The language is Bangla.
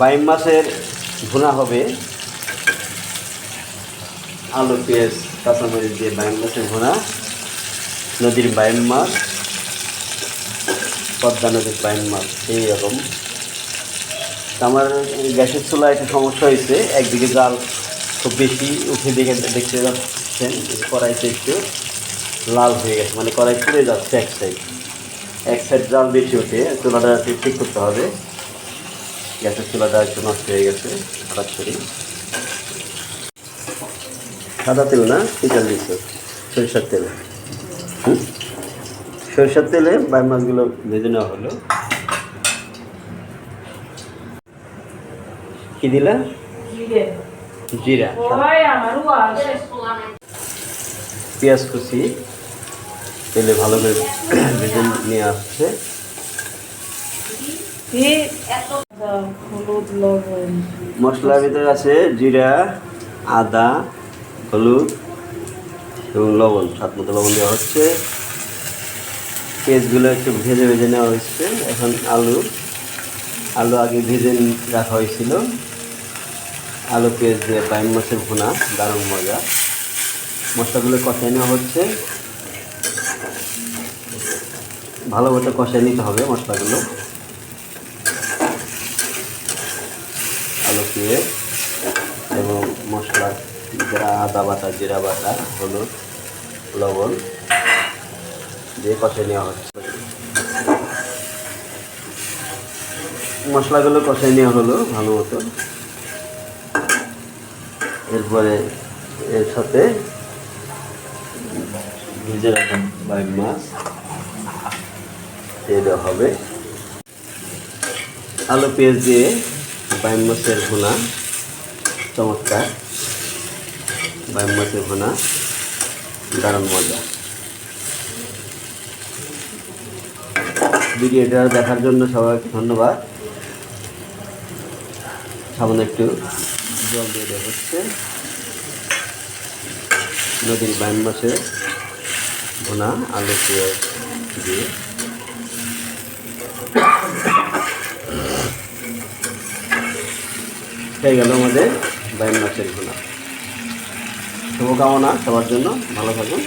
বাইম মাছের ভুনা হবে আলু পেঁয়াজ কাঁচামরিচ দিয়ে। বাইম মাছের ভুনা, নদীর বাইম মাছ, পদ্মা নদীর বাইম মাছ এইরকম। আমার গ্যাসের চুলা একটা সমস্যা হয়েছে, একদিকে জাল খুব বেশি উঠে দেখতে যাচ্ছেন কড়াইতে একটু লাল হয়ে গেছে, মানে কড়াই পুড়ে যাচ্ছে এক সাইড জাল বেশি উঠে। চুলাটা ঠিক করতে হবে, গ্যাসের চুলাটা একটু নষ্ট হয়ে গেছে হঠাৎ করে। সাদা তেল না, তেল দিচ্ছে সরিষার তেল। সরিষার তেলে বাইম মাছগুলো ভেজে নেওয়া হলো। কি দিলা? জিরা, পেঁয়াজ কুচি তেলে ভালো করে ভেজে নিয়ে আসছে। মশলার ভিতরে আছে জিরা, আদা, হলুদ এবং লবণ, স্বাদ মতো লবণ দেওয়া হচ্ছে। পেঁয়াজগুলো একটু ভেজে নেওয়া হচ্ছে। এখন আলু আগে ভেজে রাখা হয়েছিল। আলু পেঁয়াজ দিয়ে বাইম মাছের ভুনা, দারুণ মজা। মশলাগুলো কষাই নেওয়া হচ্ছে, ভালো মতো কষাই নিতে হবে মশলাগুলো। আলু পেঁয়াজ এবং মশলা, আদা বাটা, জিরা বাটা, হলুদ, লবণ দিয়ে কষাই নেওয়া হচ্ছে। মশলাগুলো কষাই নেওয়া হলো ভালো মতো। এরপরে এর সাথে ভেজে রাখা বাইম মাছ দিয়ে দেওয়া হবে। আলু পেঁয়াজ দিয়ে বাইম মাছের ভুনা, চমৎকার বাইম মাছের ভুনা, দারুণ মজা। ভিডিওটা দেখার জন্য সবাইকে ধন্যবাদ। সামনে একটু জল দিয়ে দেওয়া হচ্ছে। নদীর বাইম মাছের ভুনা আলু পেঁয়াজ দিয়ে হয়ে গেল আমাদের বাইম মাছের ভুনা। শুভকামনা সবার জন্য, ভালো থাকুন।